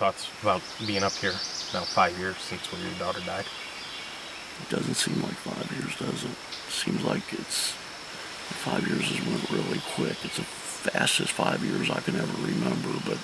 thoughts about being up here now 5 years since when your daughter died? It doesn't seem like 5 years, does it? Seems like 5 years has went really quick. It's the fastest 5 years I can ever remember, but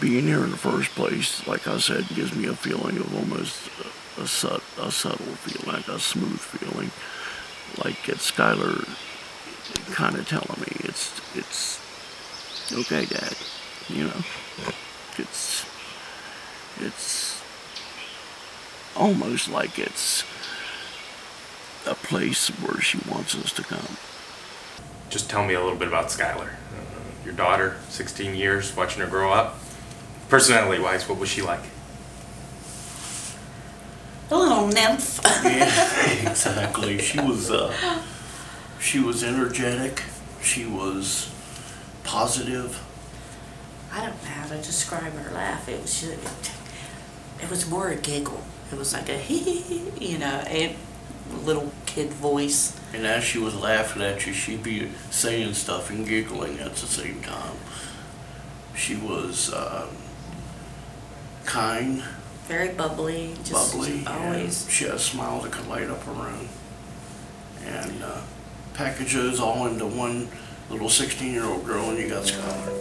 being here in the first place, like I said, gives me a feeling of almost a subtle feeling, like a smooth feeling. Like it's Skylar kind of telling me it's okay, Dad. You know, it's almost like it's a place where she wants us to come. Just tell me a little bit about Skylar. Your daughter, 16 years, watching her grow up. Personality-wise, what was she like? A little nymph. Yeah, exactly. She was energetic. She was positive. I don't know how to describe her laugh. It was more a giggle. It was like a hee, you know, a little kid voice. And as she was laughing at you, she'd be saying stuff and giggling at the same time. She was kind. Very bubbly. Just bubbly. Always. She had a smile that could light up her room. And package those all into one little 16-year-old girl, and you got Skylar.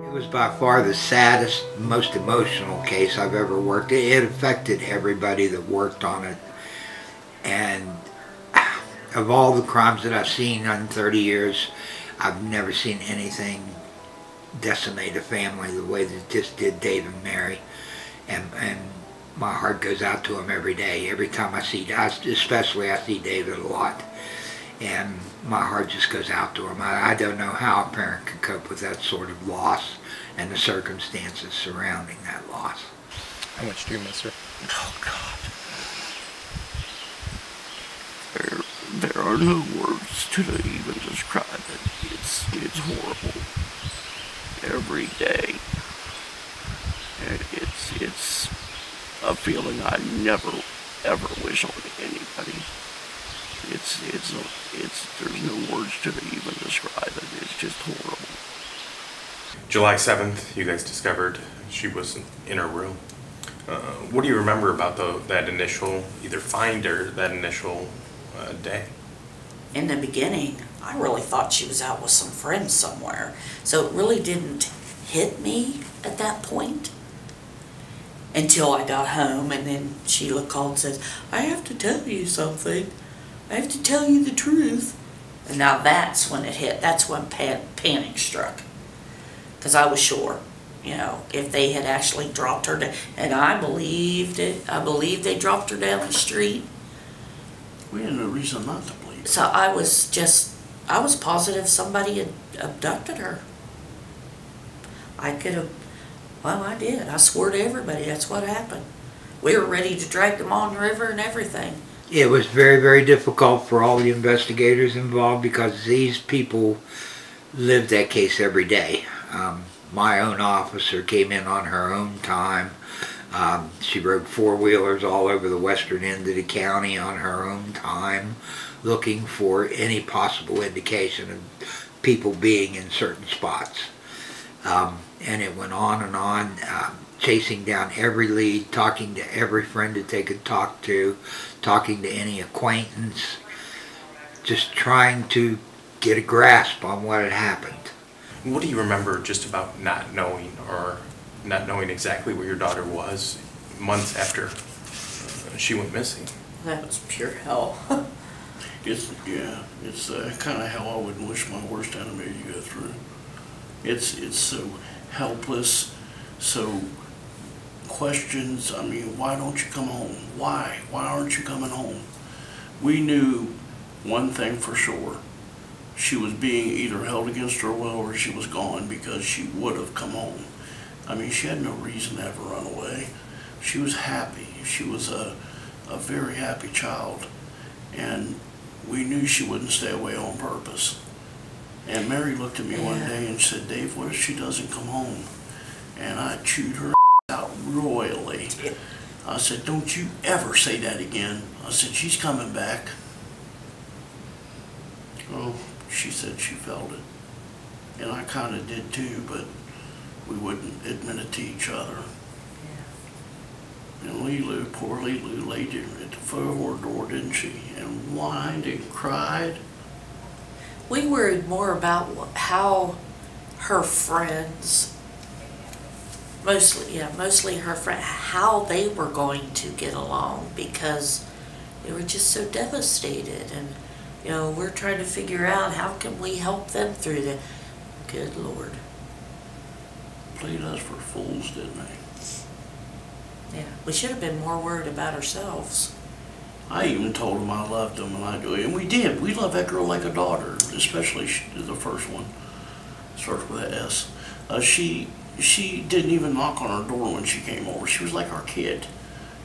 It was by far the saddest, most emotional case I've ever worked. It affected everybody that worked on it. And of all the crimes that I've seen in 30 years, I've never seen anything decimate a family the way that this did Dave and Mary. And my heart goes out to them every day. Every time I see, especially I see David a lot. And my heart just goes out to him. I don't know how a parent can cope with that sort of loss and the circumstances surrounding that loss. How much do you miss her? Oh, God. There are no words to even describe it. It's horrible. Every day. And it's a feeling I never, ever wish on anybody. There's no words to even describe it. It's just horrible. July 7th, you guys discovered she was in her room. What do you remember about that initial, either find or that initial day? In the beginning, I really thought she was out with some friends somewhere. So it really didn't hit me at that point until I got home, and then Sheila called and says, I have to tell you something. I have to tell you the truth. And now that's when it hit. That's when panic struck. Because I was sure, you know, if they had actually dropped her down, and I believed it. I believe they dropped her down the street. We had no reason not to believe it. So I was positive somebody had abducted her. I could have, well, I did. I swore to everybody that's what happened. We were ready to drag them on the river and everything. It was very, very difficult for all the investigators involved because these people lived that case every day. My own officer came in on her own time. She rode four-wheelers all over the western end of the county on her own time, looking for any possible indication of people being in certain spots. And it went on, chasing down every lead, talking to every friend that they could talk to, talking to any acquaintance, just trying to get a grasp on what had happened. What do you remember just about not knowing exactly where your daughter was months after she went missing? That was pure hell. It's kind of hell I wouldn't wish my worst enemy to go through. It's so helpless, so questions. I mean, why don't you come home? Why aren't you coming home? We knew one thing for sure. She was being either held against her will or she was gone, because she would have come home. I mean, she had no reason to ever run away. She was happy. She was a very happy child. And we knew she wouldn't stay away on purpose. And Mary looked at me one day and said, Dave, what if she doesn't come home? And I chewed her out royally. I said, don't you ever say that again. I said, she's coming back. Well, she said she felt it. And I kind of did too, but we wouldn't admit it to each other. And Lulu, poor Lulu, laid at the foot of our door, didn't she? And whined and cried. We worried more about how her friends, mostly her friend, how they were going to get along, because they were just so devastated. And, you know, we're trying to figure out how can we help them through that. Good Lord. Played us for fools, didn't they? Yeah, we should have been more worried about ourselves. I even told them I loved them, and we did. We loved that girl like a daughter, especially the first one. Starts with an S. She didn't even knock on our door when she came over. She was like our kid.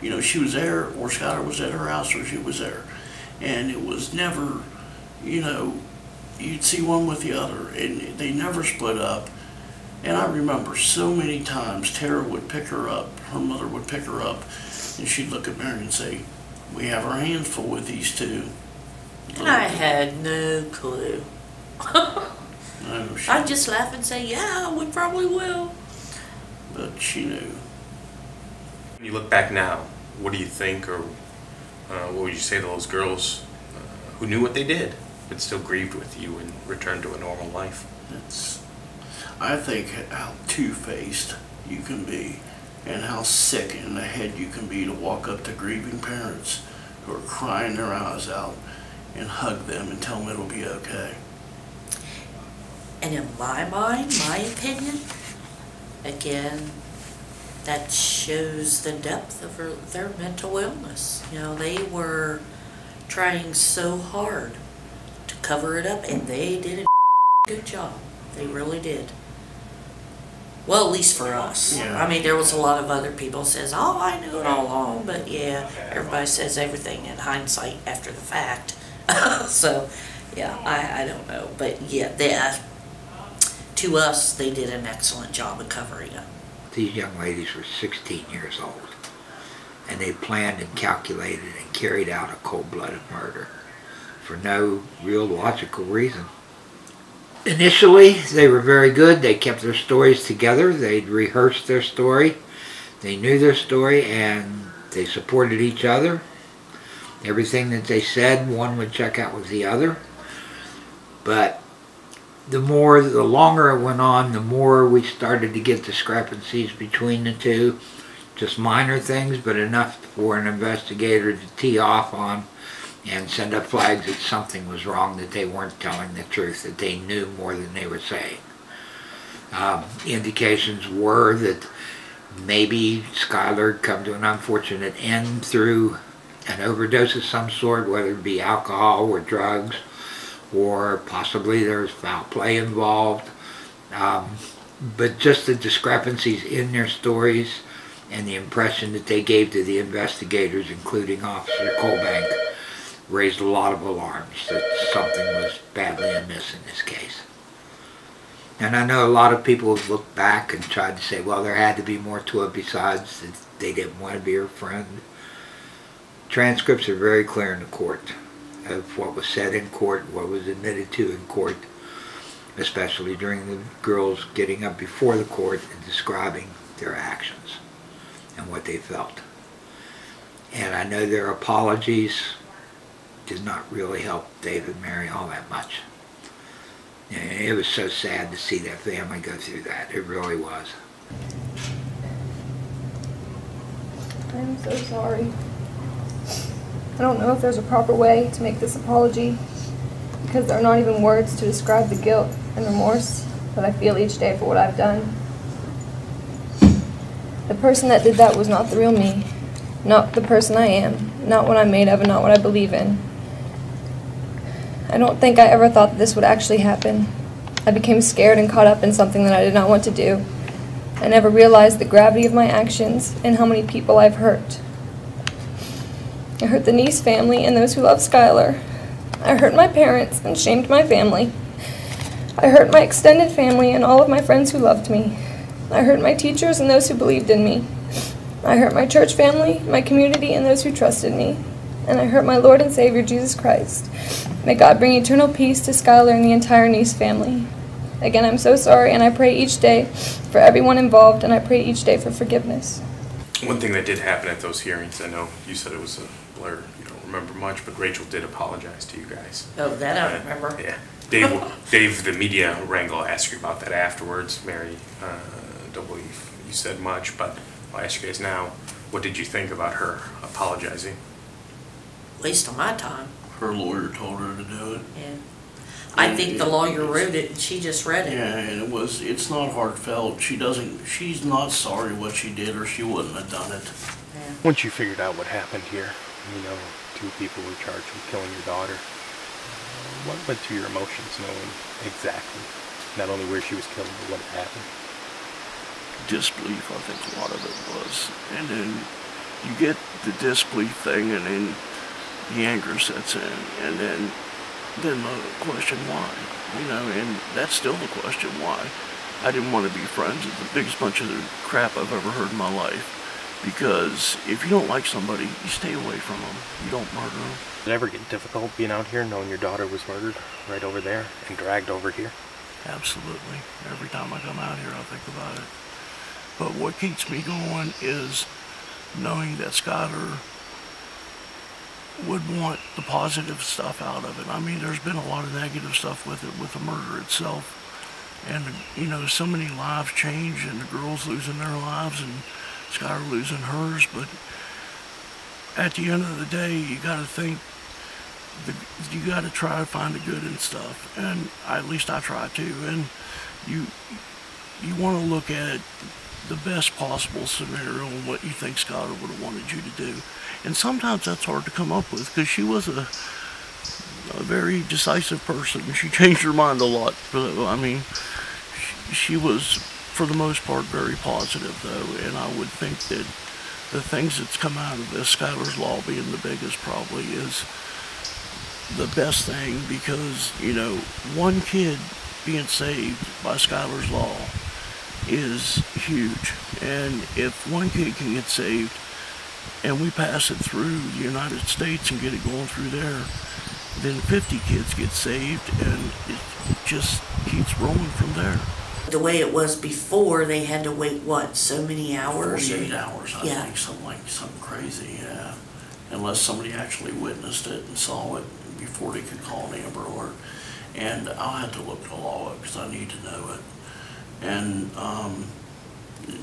You know, she was there, or Skylar was at her house, or she was there. And it was never, you know, you'd see one with the other, and they never split up. And I remember so many times Tara would pick her up, her mother would pick her up, and she'd look at Mary and say, we have our hands full with these two. And I had no clue. No, I'd just laugh and say, yeah, we probably will. But she knew. When you look back now, what do you think, or what would you say to those girls who knew what they did, but still grieved with you and returned to a normal life? I think how two-faced you can be, and how sick in the head you can be to walk up to grieving parents who are crying their eyes out and hug them and tell them it'll be okay. And in my mind, my opinion, again, that shows the depth of their mental illness. You know, they were trying so hard to cover it up, and they did a good job. They really did. Well, at least for us. Yeah. I mean, there was a lot of other people says, oh, I knew it all along, but yeah, everybody says everything in hindsight after the fact. So, yeah, I don't know. But yeah, to us, they did an excellent job of covering it. These young ladies were 16 years old, and they planned and calculated and carried out a cold-blooded murder for no real logical reason. Initially, they were very good. They kept their stories together. They'd rehearsed their story. They knew their story, and they supported each other. Everything that they said, one would check out with the other. But the longer it went on, the more we started to get discrepancies between the two. Just minor things, but enough for an investigator to tee off on and send up flags that something was wrong, that they weren't telling the truth, that they knew more than they were saying. Indications were that maybe Skylar had come to an unfortunate end through an overdose of some sort, whether it be alcohol or drugs, or possibly there was foul play involved. But just the discrepancies in their stories and the impression that they gave to the investigators, including Officer Colbank, raised a lot of alarms that something was badly amiss in this case. And I know a lot of people have looked back and tried to say, well, there had to be more to it besides that they didn't want to be her friend. Transcripts are very clear in the court of what was said in court, what was admitted to in court, especially during the girls getting up before the court and describing their actions and what they felt. And I know their apologies did not really help Dave and Mary all that much. And it was so sad to see that family go through that. It really was. I'm so sorry. I don't know if there's a proper way to make this apology, because there are not even words to describe the guilt and remorse that I feel each day for what I've done. The person that did that was not the real me, not the person I am, not what I'm made of, and not what I believe in. I don't think I ever thought that this would actually happen. I became scared and caught up in something that I did not want to do. I never realized the gravity of my actions and how many people I've hurt. I hurt the Neese family and those who love Skylar. I hurt my parents and shamed my family. I hurt my extended family and all of my friends who loved me. I hurt my teachers and those who believed in me. I hurt my church family, my community, and those who trusted me. And I hurt my Lord and Savior, Jesus Christ. May God bring eternal peace to Skylar and the entire Neese family. Again, I'm so sorry, and I pray each day for everyone involved, and I pray each day for forgiveness. One thing that did happen at those hearings, I know you said it was a blur, you don't remember much, but Rachel did apologize to you guys. Oh, that I remember. Yeah. Dave, the media wrangle, asked you about that afterwards. Mary, don't believe you said much, but I'll ask you guys now, what did you think about her apologizing? Waste of my time. Her lawyer told her to do it. Yeah. I think the lawyer wrote it and she just read it. Yeah, and it's not heartfelt. She's not sorry what she did, or she wouldn't have done it. Yeah. Once you figured out what happened here, you know, 2 people were charged with killing your daughter. What went through your emotions knowing exactly not only where she was killed, but what had happened? Disbelief, I think a lot of it was. And then you get the disbelief thing, and then the anger sets in, and then the question why, you know, and that's still the question why. I didn't want to be friends with the biggest bunch of crap I've ever heard in my life, because if you don't like somebody, you stay away from them. You don't murder them. Did it ever get difficult being out here knowing your daughter was murdered right over there and dragged over here? Absolutely. Every time I come out here, I think about it. But what keeps me going is knowing that Skylar would want the positive stuff out of it. I mean, there's been a lot of negative stuff with it, with the murder itself. And, you know, so many lives change, and the girls losing their lives and Skylar losing hers. But at the end of the day, you got to think, you got to try to find the good in stuff. And at least I try to. And you want to look at the best possible scenario and what you think Skylar would have wanted you to do. And sometimes that's hard to come up with, because she was a very decisive person. She changed her mind a lot. But, I mean, she was, for the most part, very positive, though. And I would think that the things that's come out of this, Skylar's Law being the biggest probably, is the best thing, because, you know, one kid being saved by Skylar's Law is huge. And if one kid can get saved, and we pass it through the United States and get it going through there, then 50 kids get saved, and it just keeps rolling from there. The way it was before, they had to wait, what, so many hours? 48 hours, I Yeah. think, something crazy, yeah. Unless somebody actually witnessed it and saw it before they could call an Amber Alert. And I'll have to look the law up, because I need to know it. And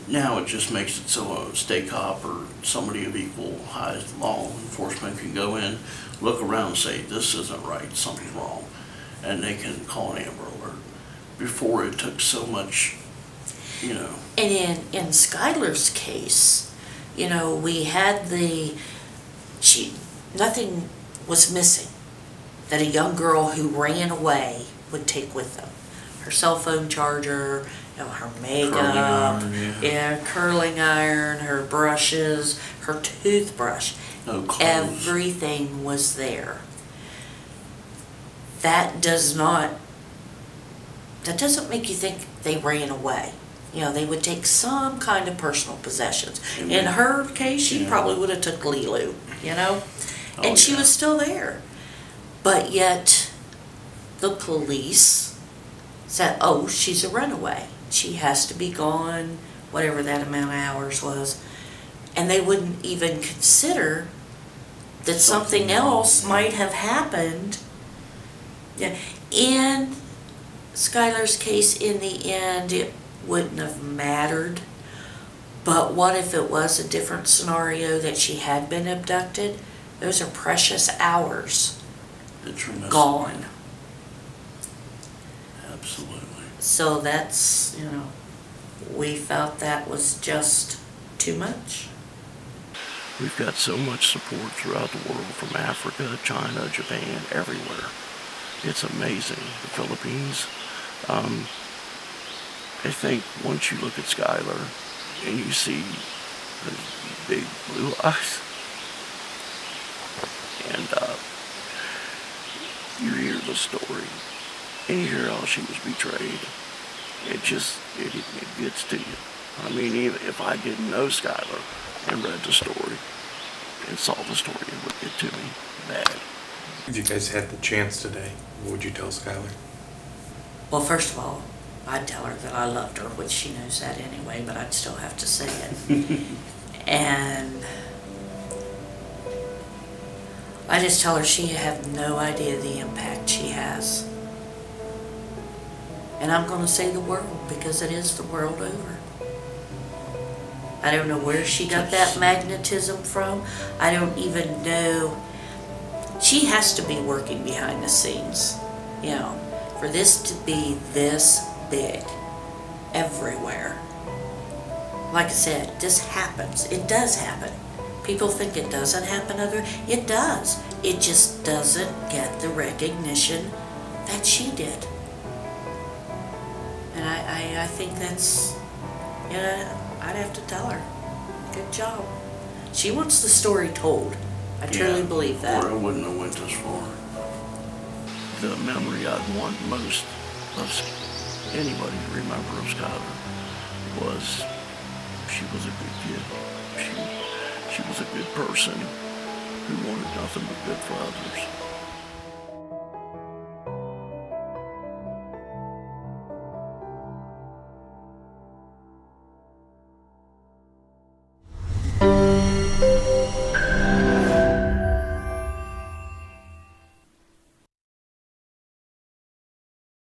now it just makes it so a state cop or somebody of equal high law enforcement can go in, look around and say, this isn't right, something's wrong, and they can call an Amber Alert. Before, it took so much, you know. And in Skylar's case, you know, we had nothing was missing that a young girl who ran away would take with them. Her cell phone charger, you know, her makeup, curling iron, her brushes, her toothbrush. No clothes. Everything was there. That doesn't make you think they ran away. You know, they would take some kind of personal possessions. In her case, she probably would have took Lilu, you know? And she was still there. But yet, the police said, oh, she's a runaway. She has to be gone, whatever that amount of hours was. And they wouldn't even consider that something else might have happened. Yeah. In Skylar's case, in the end, it wouldn't have mattered. But what if it was a different scenario, that she had been abducted? Those are precious hours gone. Absolutely. So that's, you know, we felt that was just too much. We've got so much support throughout the world, from Africa, China, Japan, everywhere. It's amazing. The Philippines. I think once you look at Skylar and you see those big blue eyes, and you hear the story, and you hear how she was betrayed, it gets to you. I mean, even if I didn't know Skylar, and read the story and saw the story, it would get to me bad. If you guys had the chance today, what would you tell Skylar? Well, first of all, I'd tell her that I loved her, which she knows that anyway, but I'd still have to say it. And I just tell her she have no idea the impact she has. And I'm going to say the world, because it is the world over. I don't know where she got that magnetism from. I don't even know. She has to be working behind the scenes, you know, for this to be this big everywhere. Like I said, this happens. It does happen. People think it doesn't happen it does. It just doesn't get the recognition that she did. And I think that's, you know, I'd have to tell her, good job. She wants the story told. I truly believe that. Or I wouldn't have went this far. The memory I'd want most of anybody to remember of Skylar was she was a good kid. She was a good person who wanted nothing but good for others.